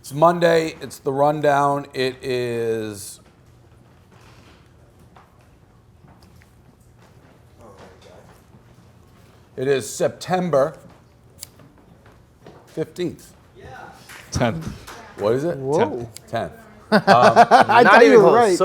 It's Monday. It's the rundown. It is. It is September 15th. 10th. What is it? Whoa. 10th. I thought you were right.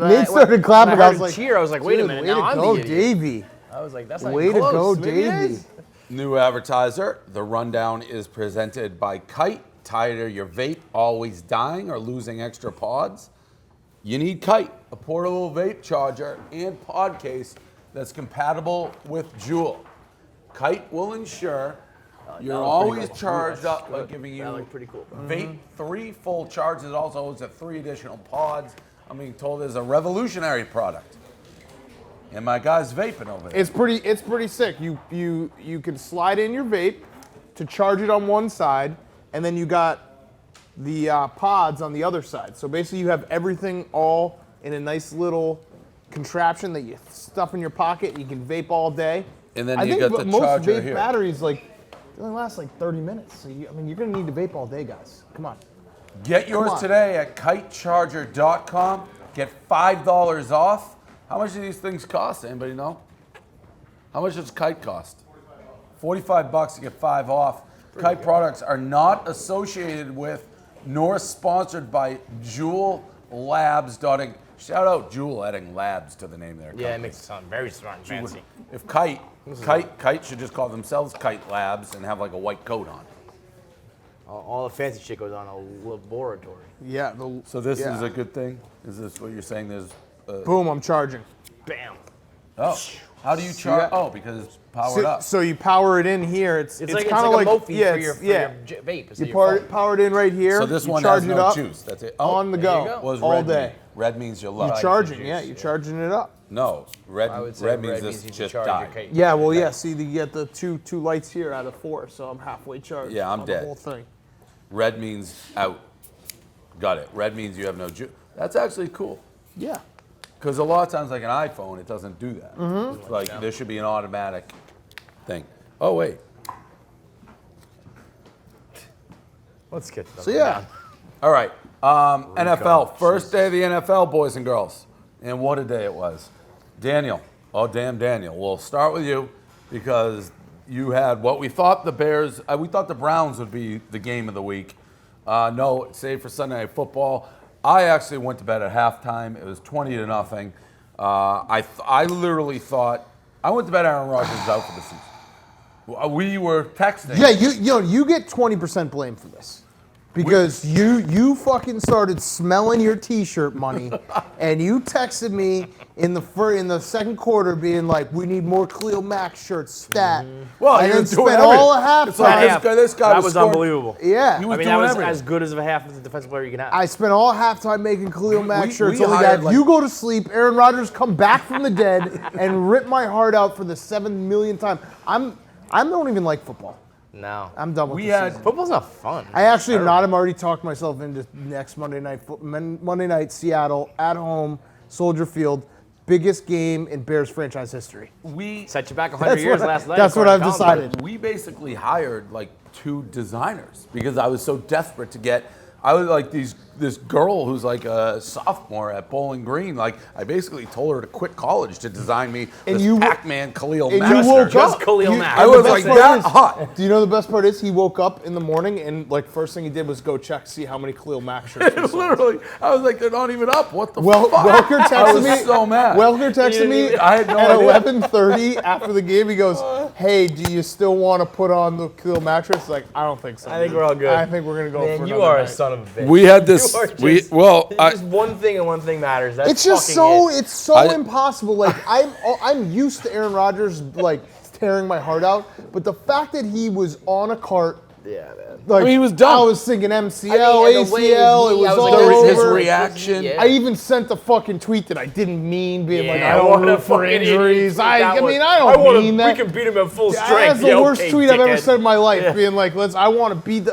Nate started clapping. I was like, cheer. I was like, wait a minute. Way Now to I'm go, the idiot. Davey. I was like, that's not Way even to close. go, Maybe it Davey. is. New advertiser. The rundown is presented by Kite. Tired of your vape always dying or losing extra pods? You need Kite, a portable vape charger and pod case that's compatible with Juul. Kite will ensure you're always charged up by giving you pretty cool. vape 3 full charges. Also, it's a 3 additional pods. I'm being told it's a revolutionary product. And my guy's vaping over there. It's pretty sick. You can slide in your vape to charge it on one side, and then you got the pods on the other side. So basically, you have everything all in a nice little contraption that you stuff in your pocket. And you can vape all day. And then I you think got the most charger vape here. batteries they only last like 30 minutes. So you're gonna need to vape all day, guys. Come on. Get yours today at kitecharger.com. Get $5 off. How much do these things cost? Anybody know? How much does Kite cost? $45 to get 5 off. Kite products are not associated with nor sponsored by Juul Labs. Shout out Juul adding labs to the name there. Yeah, it makes it sound very strong and fancy. If Kite should just call themselves Kite Labs and have like a white coat on. All the fancy shit goes on a laboratory. Yeah. So this is a good thing? Is this what you're saying? There's Boom! I'm charging. Bam. Oh, how do you charge? Oh, because it's powered up. So you power it in here. It's It's kind of like like a Mophie for your vape. It's You your phone. power it in right here. So this you one charge has it no up juice. That's it. on the there you go, go. What does all red day. mean? Red means you're low. You're charging, you're charging it up. No, red I would say red means red this means you just charge your died. Kite. Yeah, well, yeah. See, you get the two lights here out of 4, so I'm halfway charged. Yeah, I'm on dead. The whole thing. Red means out. Got it. Red means you have no juice. That's actually cool. Yeah. Because a lot of times, like an iPhone, it doesn't do that. It's like there should be an automatic thing. Oh wait. Let's get So yeah. All right. NFL. First day of the NFL, boys and girls. And what a day it was. Daniel. Oh, damn, Daniel. We'll start with you because you had what we thought the Bears, we thought the Browns would be the game of the week. No, save for Sunday Night Football. I actually went to bed at halftime. It was 20-0. I literally thought, I went to bed Aaron Rodgers is out for the season. We were texting. Yeah, you get 20% blame for this. Because you fucking started smelling your T-shirt money, and you texted me in the second quarter being like, "We need more Khalil Mack shirts, stat." Well, and you then were doing spent all of everything. halftime. It's like this guy that was was scoring- unbelievable. Yeah, He I was mean, doing that was everything. as good as a half as a defensive player you can have. I spent all halftime making Khalil Mack shirts. we Only hired, that like- you go to sleep, Aaron Rodgers come back from the dead and rip my heart out for the 7 millionth time. I don't even like football. No. I'm done with We the had- season. Football's not fun. I actually am not. I'm already talked myself into next Monday night, Seattle, at home, Soldier Field. Biggest game in Bears franchise history. We Set you back 100 years last night. That's what I've according to Colin. decided. We basically hired like 2 designers because I was so desperate to get. I was like this girl who's like a sophomore at Bowling Green. Like I basically told her to quit college to design me And this you- Pac-Man Khalil And Mack. you woke Just up. Khalil Mack. I and was the like best part that hot. Do you know the best part is he woke up in the morning and like first thing he did was go check see how many Khalil Mack shirts we sold. Literally, I was like, they're not even up. What the Welker fuck? I texted was me. so mad. Welker texted me I had no at idea. 11:30 after the game. He goes, "Hey, do you still want to put on the Khalil Mack shirts?" Like, I don't think so. I think we're all good. I think we're gonna go for Man, you another are a night. son of a bitch. We had this. You are just- Just one thing and one thing matters. That's It's just fucking so it. it's so impossible. Like I'm used to Aaron Rodgers like tearing my heart out, but the fact that he was on a cart, Yeah, man. like I mean, he was dumb. I was thinking MCL, I mean, and the way ACL. It he- was I was all like, his over. reaction. Yeah. I even sent a fucking tweet that I didn't mean, being like, Yeah, I don't what a root for fucking idiot injuries. tweet I that was. mean, I don't wanna- mean that. We can beat him at full strength. That's the Yeah, worst okay, tweet I've ever dickhead. said in my life. Yeah. Being like, I want to beat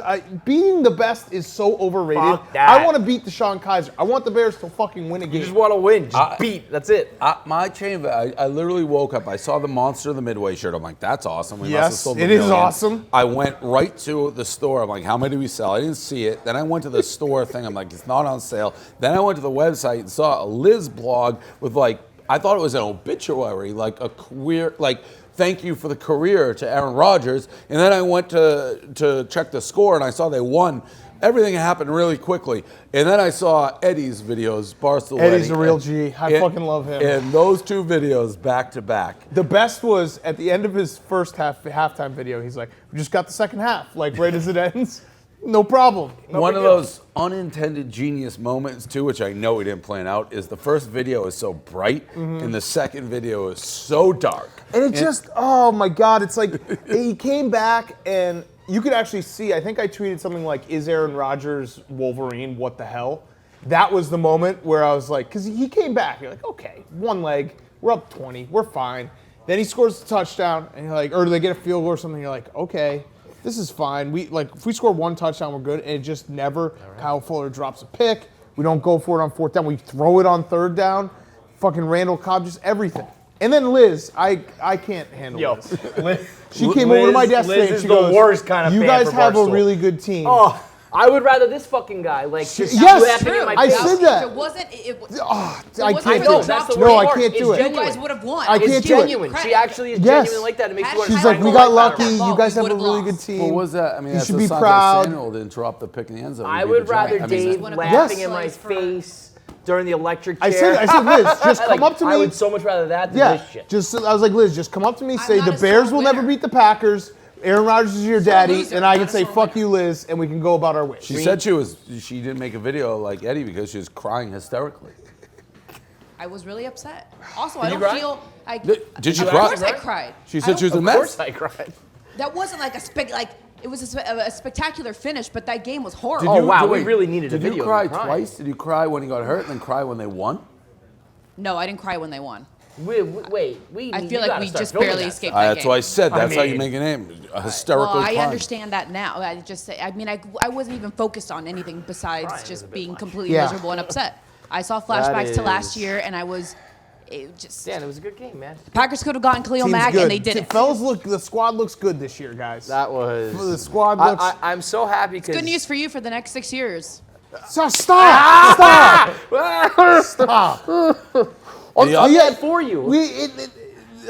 beating the best is so overrated. Fuck that. I want to beat Deshaun Kaiser. I want the Bears to fucking win a You game. just want to win. Just beat. That's it. My chamber, I literally woke up. I saw the Monster of the Midway shirt. I'm like, that's awesome. We Yes, must have sold it a is million. awesome. I went right to to the store. I'm like, how many do we sell? I didn't see it. Then I went to the store thing. I'm like, it's not on sale. Then I went to the website and saw a Liz blog with like, I thought it was an obituary, like a career, like, thank you for the career to Aaron Rodgers. And then I went to check the score and I saw they won. Everything happened really quickly. And then I saw Eddie's videos, Barstool Eddie's Eddie. a real G. I fucking love him. And those two videos back to back. The best was at the end of his first halftime video, he's like, we just got the second half, like right as it ends. No problem. No One big of deal. those unintended genius moments, too, which I know we didn't plan out, is the first video is so bright and the second video is so dark. And it just, oh my God, it's like he came back and you could actually see, I think I tweeted something like, is Aaron Rodgers Wolverine? What the hell? That was the moment where I was like, because he came back, you're like, okay, one leg, we're up 20, we're fine. Then he scores the touchdown, and you're like, or do they get a field goal or something? You're like, okay, this is fine. We like if we score one touchdown, we're good. And it just never. Right. Kyle Fuller drops a pick. We don't go for it on fourth down. We throw it on third down. Fucking Randall Cobb, just everything. And then Liz, I can't handle Liz. She came over to my desk Liz and is she the goes, worst kind of you fan guys for have a Barstool. really good team. Oh, I would rather this fucking guy. Like, just Yes, laughing in my I face. said that. If it wasn't, it was. I wasn't can't for do the it. drop the No, worst I part. can't do It's it. You guys would have won. I It's can't do it. genuine. Credit. She actually is Yes. genuine like that. It makes you She's want to She's try like, and we go got right lucky. back. You guys have a would've really lost. good team. What was that? I mean, You that's should the be sign proud. that Samuel didn't drop the pick in the end zone. I He beat would the rather Giants. I mean, Dave one of the laughing best in my plays for- face during the electric I chair. said, Liz, just come Like, up to me. I would so much rather that than Yeah, this shit. just I was like, Liz, just come up to me, say not the a Bears sore will never winner. beat the Packers. Aaron Rodgers is your daddy, loser, and I not can a say sore fuck winner. you, Liz, and we can go about our way. She said she didn't make a video like Eddie because she was crying hysterically. I was really upset. Also, I you don't cry? feel. Did you Of cry? course I cried. She said she was a Of mess. course I cried. That wasn't like it was a spectacular finish, but that game was horrible. Oh, wow, we wait, really needed a Did you video of cry you crying. twice? Did you cry when he got hurt and then cry when they won? No, I didn't cry when they won. Wait. I feel you like gotta we start just filming barely that escaped stuff. that That's game. what I said. That's how you mean- make a name. A hysterical Well, I crying. understand that now. I wasn't even focused on anything besides Crying is just a bit being much. completely Yeah. miserable and upset. I saw flashbacks to last is- year, and it just. Dan, it was a good game, man. Packers could have gotten Khalil Team's Mack, good. and they didn't. Fellas, the squad looks good this year, guys. That was. The squad looks. I'm so happy because. Good news for you for the next 6 years. Stop! Stop! I'm Yeah. glad for you.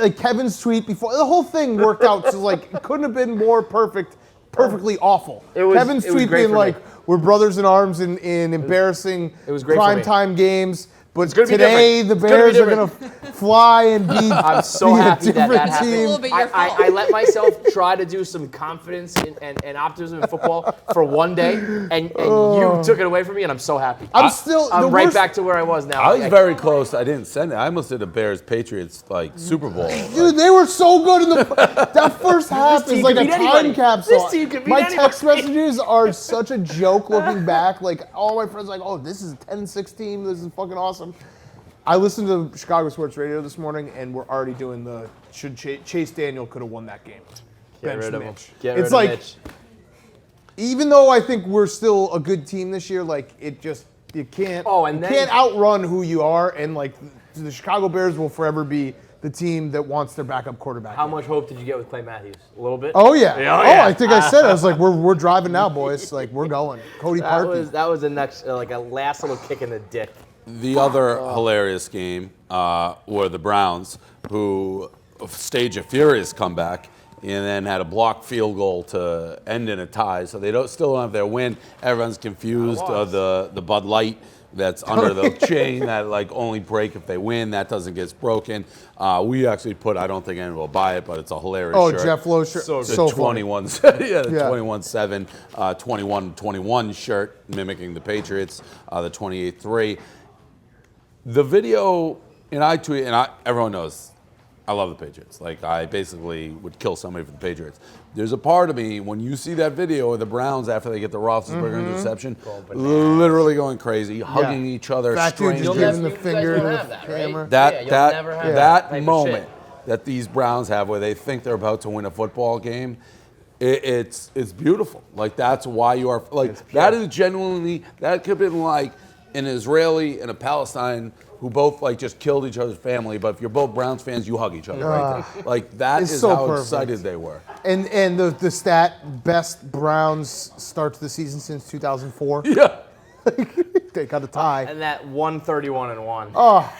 Like Kevin's tweet before the whole thing worked out. So like, it couldn't have been more perfectly awful. Kevin's it was tweet great being for me. like, "We're brothers in arms in embarrassing it was great for me. primetime games." But gonna be today the different. It's gonna be Bears are gonna fly and be. I'm so be happy a that different happened. team. A little bit your fault. I let myself try to do some confidence and optimism in football for one day, and you took it away from me, and I'm so happy. I'm still. the I'm right worst- back to where I was now. I was very close. I didn't send it. I almost did a Bears Patriots like Super Bowl. Dude, they were so good in the that first half team is like could a beat time anybody. capsule. This team could beat My text anybody. messages are such a joke looking back. Like all my friends are like, oh, this is a 10-6 team. This is fucking awesome. I listened to Chicago Sports Radio this morning, and we're already doing the should Chase Daniel could have won that game. Get rid of him. Mitch. Get It's rid like of Mitch. even though I think we're still a good team this year, like it just you can't can't outrun who you are, and like the Chicago Bears will forever be the team that wants their backup quarterback. How much hope did you get with Clay Matthews? A little bit. Oh yeah. Yeah. I think I said it. I was like, we're driving now, boys. Like we're going. Cody Parkey. That was a next like a last little kick in the dick. The other hilarious game were the Browns, who staged a furious comeback and then had a blocked field goal to end in a tie. So they still don't have their win. Everyone's confused. The Bud Light that's under the chain that like only break if they win. That doesn't get broken. We actually put. I don't think anyone will buy it, but it's a hilarious shirt. Jeff Lowe shirt. The So funny. 21, yeah, the Yeah. 21-7, 21-21 shirt mimicking the Patriots. The 28-3. The video, and I tweet, and everyone knows, I love the Patriots. Like, I basically would kill somebody for the Patriots. There's a part of me, when you see that video of the Browns after they get the Roethlisberger interception, literally going crazy, hugging each other, Fat dude just strangely. giving the you guys finger to won't the have that, right? camera. Yeah, you'll never have that type of moment shit. that these Browns have where they think they're about to win a football game, it's beautiful. Like, that's why you are, like, that is genuinely, that could have been like an Israeli and a Palestine who both like just killed each other's family, but if you're both Browns fans, you hug each other right there. Like that It's is so how perfect. excited they were. And the stat, best Browns start to the season since 2004. Yeah. They got a tie. And that 131-1. Oh,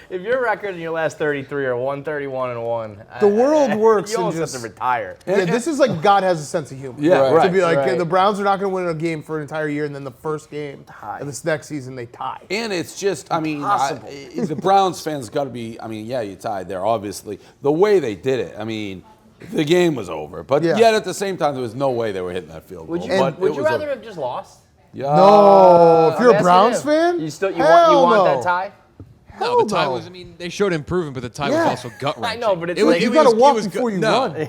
If your record in your last 33 are 131-1, the world works you in almost just. have to retire. Yeah, this is like God has a sense of humor. Yeah, To right, be like, right. the Browns are not going to win a game for an entire year, and then the first game of this next season, they tie. And it's just, I mean, Impossible. the Browns fans got to be, I mean, yeah, you tied there, obviously. The way they did it, I mean, the game was over. But Yeah. yet at the same time, there was no way they were hitting that field goal. Would you, But would it you was rather have just lost? Yeah. No, if you're I'm a asking Browns him. fan, You still you hell want no. that tie? No, the tie no. was, I mean, they showed improvement, but the tie Yeah. was also gut-wrenching. I know, but it's It was- like- you it got to was- walk it was before good. you no. run.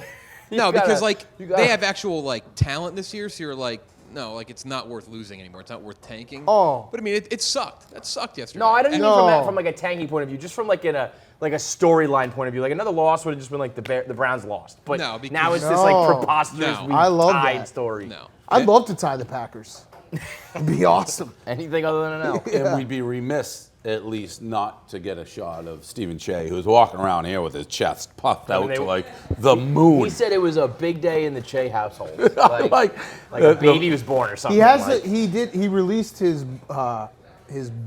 No, because like you gotta- they have actual like talent this year, so you're like, no, like it's not worth losing anymore. It's not worth tanking. Oh. But I mean, it sucked. That sucked yesterday. No, I didn't And- mean from No. that from like a tanking point of view, just from like in a storyline point of view. Like another loss would have just been like the Browns lost. But No, because- now it's this No. like preposterous No. we I love tied that. story. No. I'd love to tie the Packers. It'd be awesome. Anything other than an L. And we'd be remiss, at least, not to get a shot of Stephen Shea, who's walking around here with his chest puffed out they- to like the moon. He said it was a big day in the Che household. Like, Like, a baby was born or something. He has like, he released his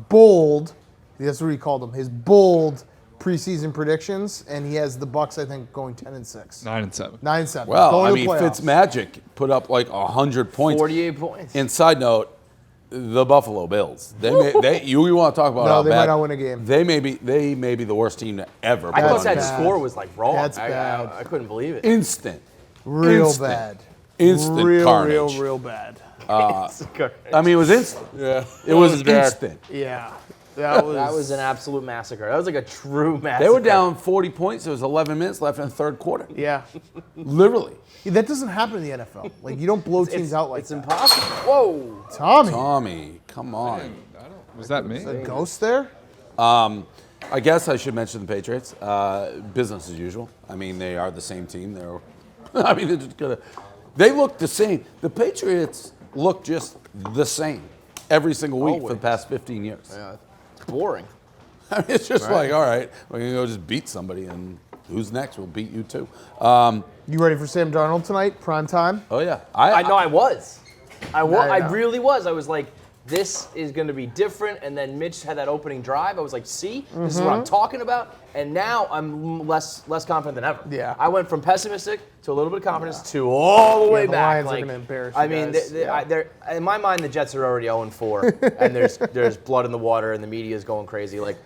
bold, that's what he called them, his bold preseason predictions, and he has the Bucks, I think, going 10-6. 9-7. 9-7. Well, going I to mean, the playoffs. Fitzmagic put up like 100 points. 48 points. And side note, the Buffalo Bills. You want to talk about No, how they bad, might not win a game. They may be the worst team to ever. I put thought on that the- bad. score was like wrong. That's I bad. couldn't believe it. Instant. Real Instant. bad. Instant real, carnage. real bad. I mean, it was instant. yeah. It was bad. instant. Yeah. That was an absolute massacre. That was like a true massacre. They were down 40 points. There was 11 minutes left in the third quarter. Yeah. Literally. That doesn't happen in the NFL. Like, you don't blow teams out like It's that. impossible. Whoa. Tommy, Tommy, come on. Was that me? a ghost there? I guess I should mention the Patriots. Business as usual. I mean, they are the same team. They're just gonna. They look the same. The Patriots look just the same every single week for the past 15 years. Yeah, it's boring. I mean, it's just like, all right, we're gonna go just beat somebody, and who's next? We'll beat you too. You ready for Sam Darnold tonight? Prime time? Oh yeah, I know I was. I I know. really was. I was like, this is going to be different. And then Mitch had that opening drive. I was like, see, this is what I'm talking about. And now I'm less confident than ever. Yeah. I went from pessimistic to a little bit of confidence to all the way the back. Lions are like, gonna embarrass I you mean, guys. they're, in my mind, the Jets are already 0-4, and there's blood in the water, and the media is going crazy. Like,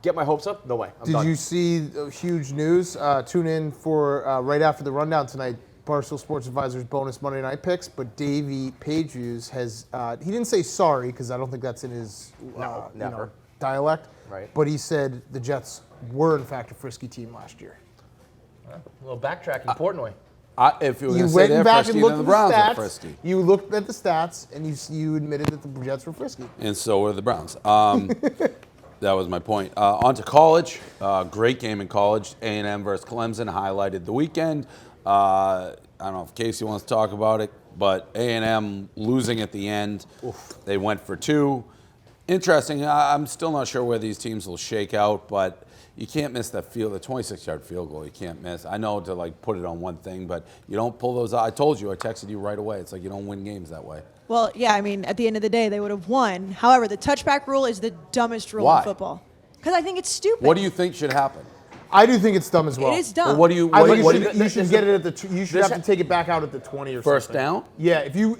get my hopes up? No way. I'm Did done. you see the huge news? Tune in for right after the rundown tonight. Barstool Sports Advisors bonus Monday night picks, but Davey Pageviews has he didn't say sorry because I don't think that's in his never. dialect. Right. But he said the Jets were in fact a frisky team last year. A little backtracking, Portnoy. if you were You going to say went they're back frisky, and looked then at the Browns the are stats. frisky. You looked at the stats and you admitted that the Jets were frisky. And so were the Browns. That was my point. On to college. Great game in college. A&M versus Clemson highlighted the weekend. I don't know if Casey wants to talk about it, but A&M losing at the end. They went for two. Interesting. I'm still not sure where these teams will shake out, but you can't miss that field, the 26-yard field goal. You can't miss. I know to like put it on one thing, but you don't pull those out. I told you. I texted you right away. It's like you don't win games that way. Well, yeah, I mean, at the end of the day, they would have won. However, the touchback rule is the dumbest rule Why? in football. Because I think it's stupid. What do you think should happen? I do think it's dumb as well. It is dumb. Well, what do you? I What, think what you do should, you you should get it at the. You should have to take it back out at the 20 or first something. down? Yeah, if you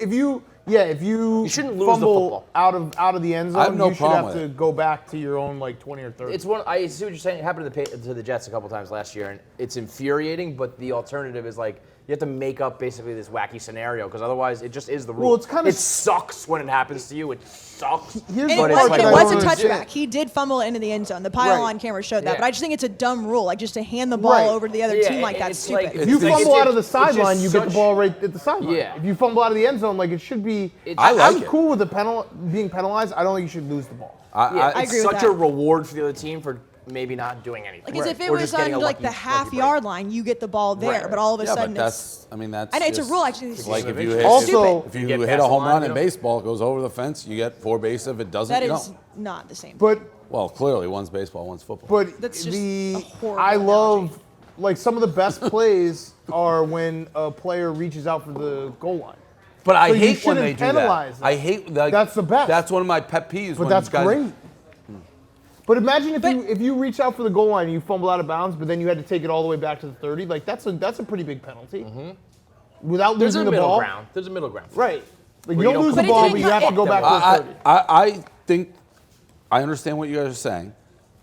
You shouldn't lose the fumble football. out of the end zone, I have no you should problem have with to it. go back to your own like 20 or 30. It's one. I see what you're saying. It happened to the Jets a couple times last year, and it's infuriating. But the alternative is like you have to make up basically this wacky scenario because otherwise it just is the rule. Well, it's kinda it sucks when it happens to you. It sucks. Here's And the it part was, that it I was don't a understand. touchback. He did fumble it into the end zone. The pile on Right. camera showed that. Yeah. But I just think it's a dumb rule. Like, just to hand the ball Right. over to the other Yeah, team like and that's it's stupid. like- If you It's like- fumble out of the it's sideline, just you get the such- ball right at the sideline. Yeah. If you fumble out of the end zone, like it should be. I like I'm it. cool with the being penalized. I don't think you should lose the ball. Yeah, I it's agree with such that. a reward for the other team for maybe not doing anything. Like, as if it Or was just on getting a like lucky- the lucky half-yard line, you get the ball there. Right. But all of a Yeah, sudden but it's... I mean, that's. I know, it's a just- rule. I just Like if you it's hit, Also- if you get hit past a the home line, run you in know? baseball, it goes over the fence, you get 4 base. If it doesn't, that you is don't. not the same. But Well, clearly, one's baseball, one's football. But That's just a horrible I love, analogy. like, some of the best plays are when a player reaches out for the goal line. But I So you hate when shouldn't they do penalize that. them. I hate like, That's the best. That's one of my pet peeves. But when that's guys, great. But imagine But- if you reach out for the goal line and you fumble out of bounds, but then you had to take it all the way back to the 30. Like that's a pretty big penalty. Without There's losing a the middle ball. ground. There's a middle ground. Right. Like Where you you don't don't lose the But it ball, didn't but you come- have to go back to the 30. I think I understand what you guys are saying.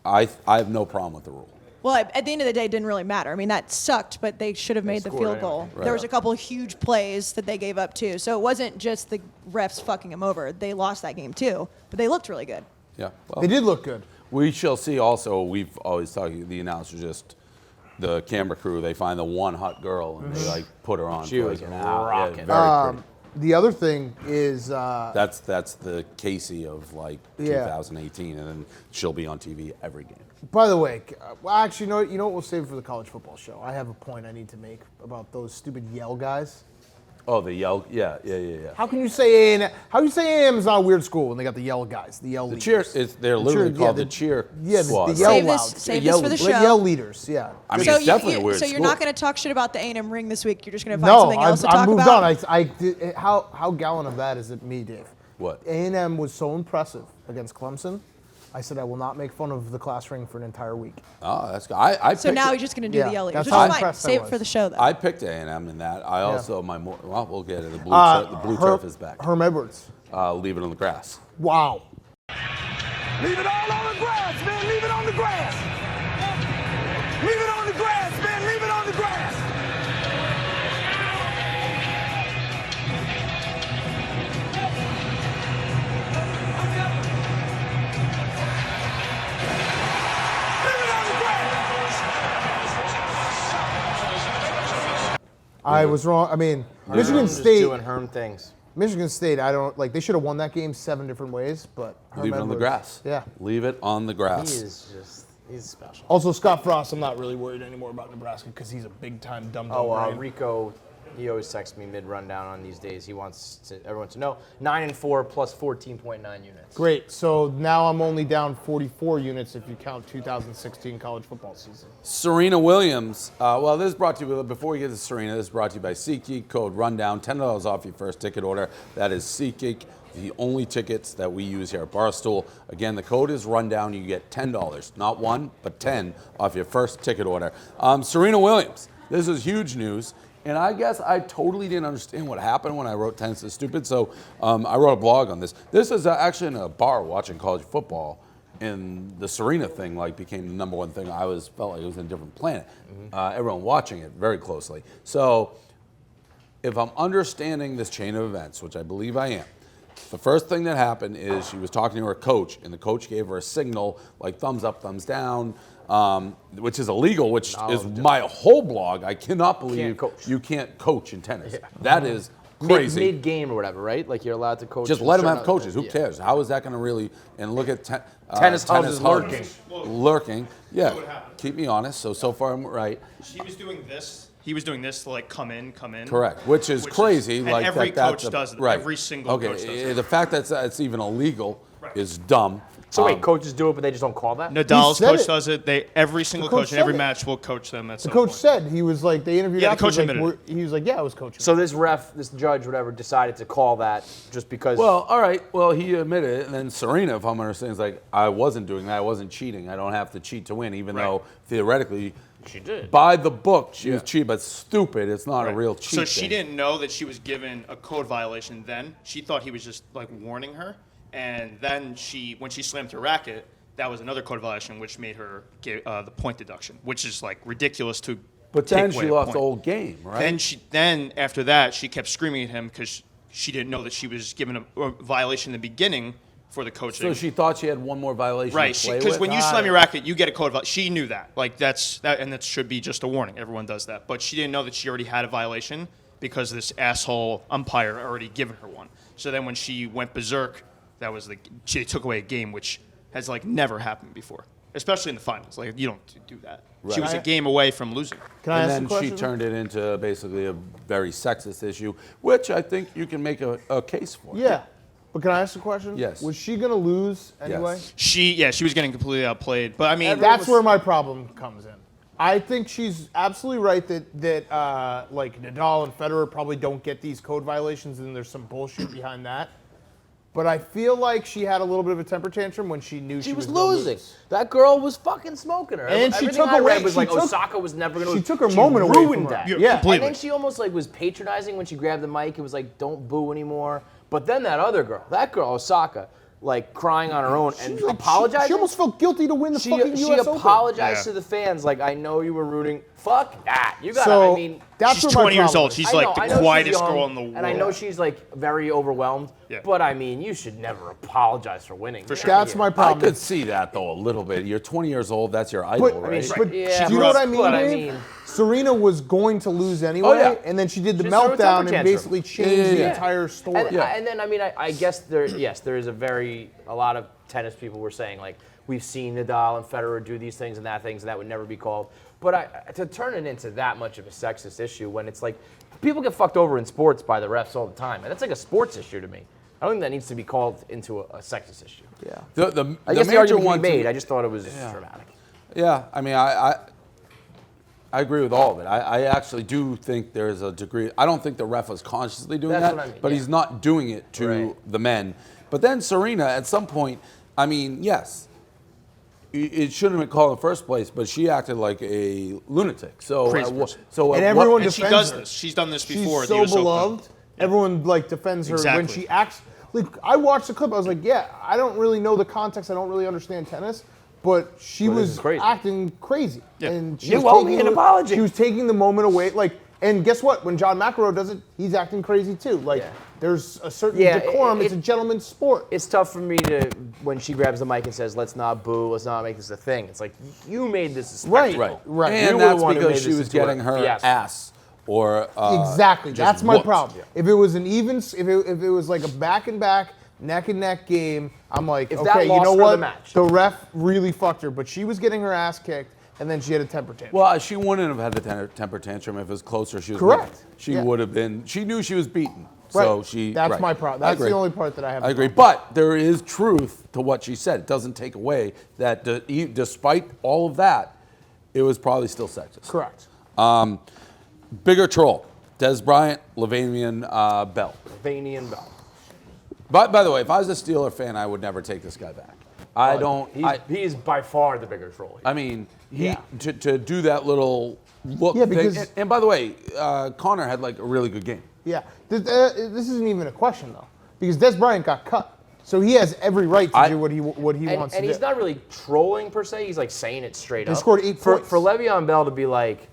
I have no problem with the rule. Well, at the end of the day, it didn't really matter. I mean, that sucked, but they should have made the scored field anyway. goal. Right. There was a couple of huge plays that they gave up too. So it wasn't just the refs fucking them over. They lost that game too, but they looked really good. Yeah. Well, They did look good. we shall see. Also, we've always talked. The announcer just. The camera crew, they find the one hot girl and they like put her on. She for was like an hour. rocking. Yeah, very pretty. The other thing is That's the Casey of like Yeah. 2018, and then she'll be on TV every game. by the way, well, actually, you know what? We'll save it for the college football show. I have a point I need to make about those stupid Yell guys. Oh, the Yell, yeah. How can you say A&M? How you say A&M is not a weird school when they got the Yell guys, the Yell The leaders? cheer, they're literally cheer- called yeah, the cheer yeah, squad. the right? Yell Save loud. this, save Yell- this for the Like show. Yell leaders, yeah. I mean, so it's definitely a weird so you're school. not going to talk shit about the A&M ring this week. You're just going to find No, something else to I talk moved about. on. I did, how gallant of that is it me, Dave? What? A&M was so impressive against Clemson. I said I will not make fun of the class ring for an entire week. Oh, that's good. I So picked now it. you're just going to do Yeah, the Yell that's leaders, which how is fine. impressed I Save it was. for the show, though. I picked A&M in that. I also well, we'll get it. The blue turf is back. Herm Edwards. Leave it on the grass. Wow. Leave it all on the grass, man. Leave it on the grass. Leave it on the grass, man. Leave it on the grass. Leave it on the grass. I was wrong. I mean, Michigan Just State. doing Herm things. Michigan State. I don't like. They should have won that game 7 different ways, but Herm Leave it on the Edwards- grass. Yeah. Leave it on the He grass. is just, he's special. Also, Scott Frost. I'm not really worried anymore about Nebraska because he's a big time dumb. Rico, he always texts me mid-rundown on these days. He wants everyone to know 9-4 plus 14.9 units. Great. So now I'm only down 44 units if you count 2016 college football season. Serena Williams. Well, this is brought to you, before we get to Serena, this is brought to you by SeatGeek. Code RUNDOWN, $10 off your first ticket order. That is SeatGeek, the only tickets that we use here at Barstool. Again, the code is RUNDOWN. You get $10, not one, but 10 off your first ticket order. Serena Williams. This is huge news. And I guess I totally didn't understand what happened when I wrote Tennis is Stupid. So I wrote a blog on this. This is actually in a bar watching college football. And the Serena thing became the number one thing. Felt like it was in a different planet. Everyone watching it very closely. So if I'm understanding this chain of events, which I believe I am, the first thing that happened is she was talking to her coach, and the coach gave her a signal like thumbs up, thumbs down, which is illegal, which is my whole blog. I cannot believe coach. you can't coach in tennis. That is crazy. Mid-game or whatever, right? Like you're allowed to coach. Just in let them certain have coaches. Who yeah. cares? How is that going to really? And look at Tennis Hubs is Hubs. lurking. Lurking. Yeah. what happened. Keep me honest. So far I'm right. He was doing this. He was doing this to like come in. Correct. Which is crazy. And like every that's coach does it. Right. Every single okay. coach does it. The fact that it's even illegal Right. is dumb. So wait, coaches do it, but they just don't call that? Nadal's said coach it. does it. Every single coach coach in every said it. match will coach them at The some coach point. said he was like they interviewed. Yeah, the afterwards, coach like, admitted he was like, yeah, I was coaching. So this ref, this judge, whatever, decided to call that just because. Well, all right. Well, he admitted it, and then Serena, if I'm understanding, is like, I wasn't doing that. I wasn't cheating. I don't have to cheat to win, even Right. though theoretically, she did. by the book, she was cheating. But stupid. It's not a Right. real cheat. So she thing. didn't know that she was given a code violation then. She thought he was just like warning her. And then when she slammed her racket, that was another code violation, which made her get the point deduction, which is like ridiculous to. But then take away she a lost point. the whole game, right? Then after that, she kept screaming at him because she didn't know that she was given a violation in the beginning for the coaching. So she thought she had one more violation Right, to play because with? when you slam your racket, you get a code. She knew that, and that should be just a warning. Everyone does that, but she didn't know that she already had a violation because this asshole umpire already given her one. So then when she went berserk, she took away a game, which has never happened before, especially in the finals. You don't do that. She was a game away from losing. Can I And ask then a she question? turned it into basically a very sexist issue, which I think you can make a case for. Yeah. But can I ask a question? Yes. Was she going to lose anyway? Yes. She was getting completely outplayed. But I mean, That's where my problem comes in. I think she's absolutely right that like Nadal and Federer probably don't get these code violations, and there's some bullshit behind that. But I feel like she had a little bit of a temper tantrum when she knew She was gonna losing. lose. That girl was fucking smoking her. And she Everything took I away- read was she like took- Osaka was never going to lose. She took her moment away ruined from her. that. Yeah. completely. And then she almost like was patronizing when she grabbed the mic. It was like, don't boo anymore. But then that other girl, Osaka, like crying on her own and She's like- apologizing. She almost felt guilty to win the fucking She U.S. Open. apologized Yeah. to the fans, like, I know you were rooting. Fuck that. You got to, So I mean, that's she's where my 20 years problem old. is. She's I know- like I the know she's quietest young, girl in the world. And I know she's like very overwhelmed. Yeah. But I mean, you should never apologize for winning. For sure. That's my I problem. could see that though a little bit. You're 20 years old. That's your idol, But, right? but Yeah, do you know what I mean, but I Dave? mean- Serena was going to lose anyway, Oh, yeah. and then she did the She threw a temper meltdown and tantrum. basically changed the Yeah. entire story. And then I mean, I guess there is a lot of tennis people were saying like we've seen Nadal and Federer do these things and that would never be called. But to turn it into that much of a sexist issue when it's like people get fucked over in sports by the refs all the time, and that's like a sports issue to me. I don't think that needs to be called into a sexist issue. Yeah. I guess the major argument one can be to- made. I just thought it was dramatic. Yeah, I mean, I agree with all of it. I actually do think there's a degree. I don't think the ref was consciously doing That's that, what I mean, but yeah. he's not doing it to Right. the men. But then Serena, at some point, I mean, yes, it shouldn't have been called in the first place, but she acted like a lunatic. So, Crazy person. And everyone And she defends does her. this. She's done this She's before. at so the US Open. beloved. Everyone like defends her when Exactly. she acts. Like I watched the clip, I was like, yeah, I don't really know the context. I don't really understand tennis, but she But this was is crazy. acting crazy, Yeah. and she You was owe me taking an apology. She was taking the moment away. Like, and guess what? When John McEnroe does it, he's acting crazy too. Like, Yeah. there's a certain Yeah, decorum. It's a it- gentleman's sport. It's tough for me to when she grabs the mic and says, "Let's not boo. Let's not make this a thing." It's like you made this a spectacle. Right. And You were the that's one who because made she this was into a getting her fiasco. ass or Exactly. just That's my whooped. problem. If it was an even, if it was like a back and back, neck and neck game, I'm like, If that okay, you lost know her the what? match. The ref really fucked her, but she was getting her ass kicked, and then she had a temper tantrum. Well, she wouldn't have had the temper tantrum if it was closer. She was Correct. She Yeah. would have been. She knew she was beaten. So Right. she. That's right. my problem. I That's the agree. only part that I have. I agree, but there is truth to what she said. It doesn't take away that despite all of that, it was probably still sexist. Correct. Bigger troll, Des Bryant, Le'Veon Bell. Vanian Bell. By the way, if I was a Steeler fan, I would never take this guy back. I don't. He is by far the bigger troll. I mean, Yeah. to do that little look Yeah, thing. because- And by the way, Connor had like a really good game. Yeah. This isn't even a question though, because Des Bryant got cut, so he has every right to do what he wants And to he's do. not really trolling per se. He's like saying it straight They up. scored 8 for points. For Le'Veon Bell to be like,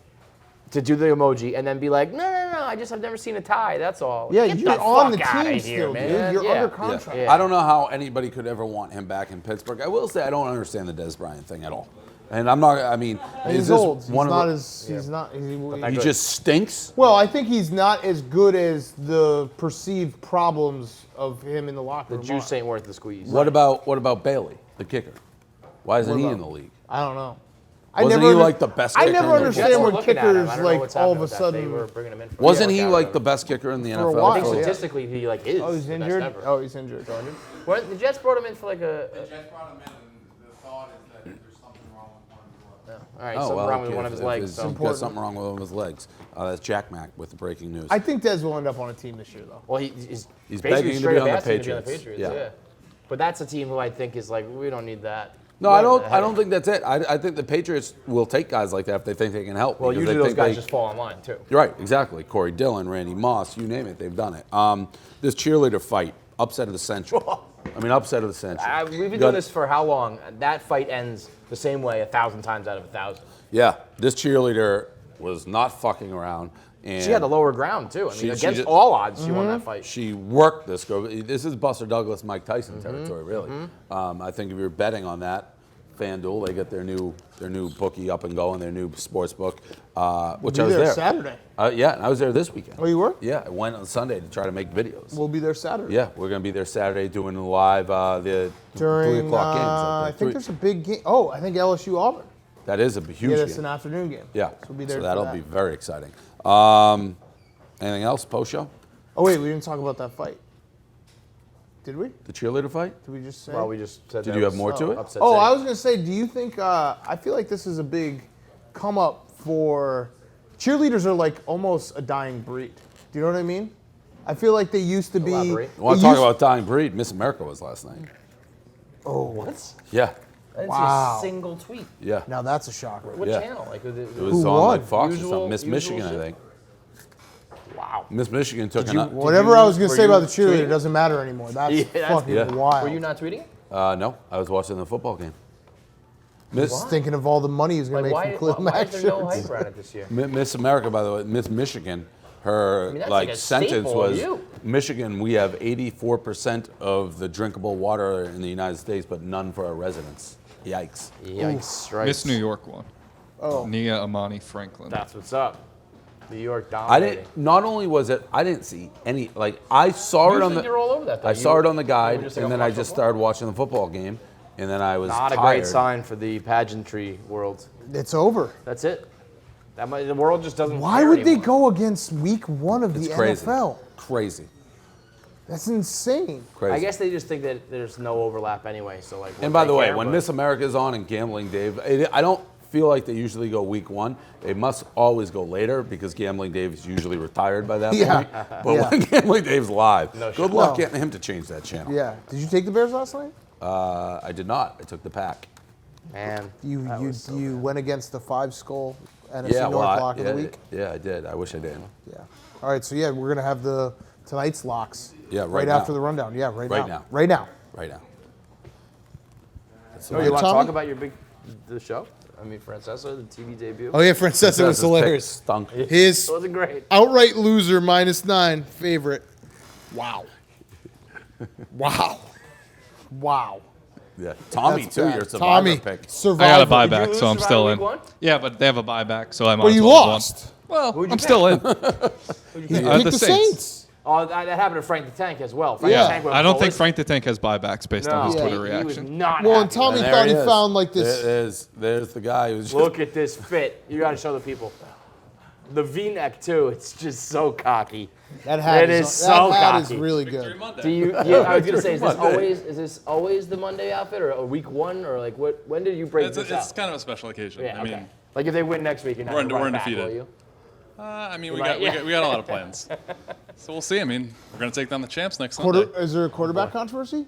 to do the emoji and then be like, no, I've never seen a tie. That's all. Yeah, Get you're the on the fuck outta team here, still, man. dude. You're Yeah. under Yeah. contract. Yeah. I don't know how anybody could ever want him back in Pittsburgh. I will say I don't understand the Des Bryant thing at all. And I'm not. I mean, And is he's this old. He's one not of as. He's not. the, he just stinks? Well, I think he's not as good as the perceived problems of him in the locker The room. juice are. ain't worth the squeeze. What about Bailey, the kicker? Why isn't What he about- in the league? I don't know. Wasn't he like the best I kicker never in the understand league? when Looking at him. kickers I don't know like what's all happening of a with that. They sudden. were bringing him in for Wasn't he workout like or the whatever. best kicker in the For a NFL? while, I think yeah. statistically he like is. Oh, he's the best injured. ever. Oh, he's injured. Well, the Jets brought him in for like a Jets brought him in, and the thought is that there's something wrong with one of his legs. all right, Oh, something well, wrong with okay, one of his if legs. it's So. got something wrong with one of his legs. That's Jack Mack with the breaking news. I think Dez will end up on a team this year, though. Well, he's He's basically begging to straight be up on the asking to be on the Patriots. Patriots. Yeah. Yeah. But that's a team who I think is like, we don't need that. No, We're I don't. ahead I of don't them. think that's it. I think the Patriots will take guys like that if they think they can help. Well, because usually they those think guys they- just fall in line too. You're right, exactly. Corey Dillon, Randy Moss, you name it, they've done it. This cheerleader fight, upset of the century. I mean, upset of the century. We've been You doing got- this for how long? That fight ends the same way 1,000 times out of 1,000. Yeah, this cheerleader was not fucking around. And She had the lower ground too. I mean, She against just- all odds, she won that fight. She worked this girl. This is Buster Douglas, Mike Tyson Mm-hmm. territory, really. I think if you're betting on that, FanDuel, they get their new bookie up and going, their new sports book, which Be I was there there. Saturday. Yeah, and I was there this weekend. Oh, you were? Yeah, I went on Sunday to try to make videos. We'll be there Saturday. Yeah, we're going to be there Saturday doing the live, the 3 During, o'clock games. I think there's a big game. Oh, I think LSU Auburn. That is a huge Yeah, game. it's an afternoon game. Yeah, So we'll be there so for that'll that. be very exciting. Anything else, post show? Oh wait, we didn't talk about that fight. Did we? The cheerleader fight? Did we just say? Well, we just said Did that you have was more to it? upset Oh, city. I was gonna say, do you think? I feel like this is a big come up for cheerleaders. Are like almost a dying breed. Do you know what I mean? I feel like they used to be. Elaborate. You want to talk about dying breed? Miss America was last night. Oh, What? Yeah. I didn't Wow. see a single tweet. Yeah. now that's a shocker. What Yeah. channel? Like, It was Who on won? like Fox or Usual- something. Miss usual Michigan, I shit? think. wow. Miss Michigan took an. Whatever I was gonna were say you about the cheerleader tweeting? doesn't matter anymore. That's Yeah, that's- fucking Yeah. wild. Were you not tweeting? No, I was watching the football game. Miss Thinking of all the money he was gonna Like, make why, from Khalil why Mack is there no shirts. hype around it this year? Miss America, by the way, Miss Michigan. Her mean, that's like a sentence staple was of you. Michigan. We have 84% of the drinkable water in the United States, but none for our residents. Yikes! Yikes! Right. Miss New York won. Oh. Nia Amani Franklin. That's what's up. New York I dominating. didn't. Not only was it, I didn't see any. Like I saw it on Usually the. you're all over that, though. I saw You- it on the you guide, were just like and a then I watch just football? started watching the football game, and then I was Not a tired. great sign for the pageantry world. It's over. That's it. The world just doesn't. Why care would they anymore. go against week 1 of It's the crazy. NFL? Crazy. That's insane. Crazy. I guess they just think that there's no overlap anyway. So like. And by the way, when Miss America is on and Gambling Dave, I don't feel like they usually go week 1. They must always go later because Gambling Dave is usually retired by that Yeah. point. But when Gambling Dave's live, No good shit. luck No. getting him to change that channel. Yeah. Did you take the Bears last night? I did not. I took the pack. man, You that was so you went against the 5-skull NFC Yeah, North lock of the week. Yeah, I did. I wish I did. Yeah. All right. So yeah, we're gonna have the tonight's locks. Yeah, right right now. after the rundown. Yeah, right Right now. now. Right now. Right now. That's Oh, you want to Tommy? talk about the show? I mean, Francesca, the TV debut. Oh yeah, Francesca was His pick hilarious. Stunk. His It wasn't great. outright loser -9 favorite. Wow. Wow. Wow. Yeah. Tommy That's too. bad. Your survivor Tommy, pick. I got a survivor. Did you buyback, lose so I'm Survivor still week in. 1? Yeah, but they have a buyback, so I might Well, as you well have lost. won. Well, you I'm pick? still in. He the picked the Saints. Oh, that happened to Frank the Tank as well. Frank Yeah. the Tank went I don't think ballistic. Frank the Tank has buybacks based on his No, Twitter he was reaction. not Well, and happy. Tommy And thought there he is. found like this. There's the guy who's just. Look at this fit. You got to show the people. The V-neck too. It's just so cocky. That hat It is is so that hat is cocky. really good. Do you? Yeah, I was gonna say, Monday. is this always the Monday outfit or week 1 or like what? When did you break It's, this it's out? kind of a special occasion. Yeah, I okay. mean, Like if they win next week, you're not We're gonna run it back, undefeated. will you? we might- got a lot of plans. So we'll see. I mean, we're gonna take down the champs next Sunday. Is there a quarterback controversy?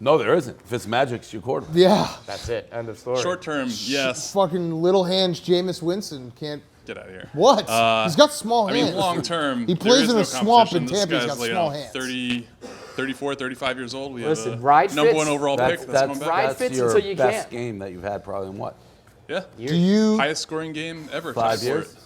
No, there isn't. Fitzmagic's your quarterback. Yeah. That's it. End of story. Short term, yes. Fucking little hands, Jameis Winston can't. Get out of here. What? He's got small I hands. mean, long term, He there plays is in no a swamp in competition. This Tampa. He's guy's got like, small hands. 30, 34, 35 years old. We Listen, have a ride number Fitz. 1 overall pick. That's coming back. Ride Fitz your until you best can't. game that you've had probably in what? Yeah. Do you? Highest scoring game ever. 5 for years? it.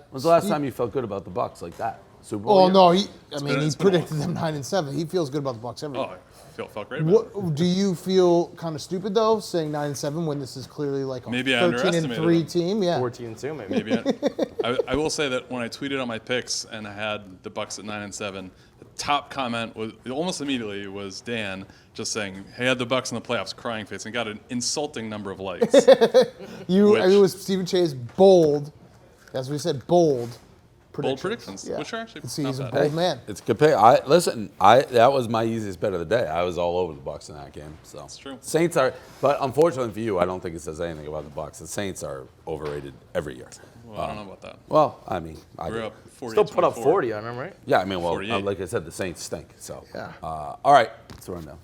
When's the last time you felt good about the Bucks like that? Super Bowl? Oh year? no, he it's been a predicted them 9-7. He feels good about the Bucks every Oh, year. I felt great about it. What do you feel kind of stupid though, saying 9-7 when this is clearly like a Maybe I 13-3 underestimated team? Yeah. 14-2 maybe. Maybe. I will say that when I tweeted on my picks and I had the Bucks at 9-7, the top comment was almost immediately was Dan just saying, "Hey, I had the Bucks in the playoffs," crying face, and got an insulting number of likes. It Which- was Stephen Che's bold, as we said, bold Bold predictions, Yeah. which are actually See, not he's a bad. bold man. It's a good pick. That was my easiest bet of the day. I was all over the Bucks in that game. So That's true. Saints are, but unfortunately for you, I don't think it says anything about the Bucks. The Saints are overrated every year. Well, I don't know about that. Well, I mean, I We're do. up 40. Still put up 40 on them, right? Yeah, I mean, well, 48. like I said, the Saints stink. So, Yeah. all right, let's run down.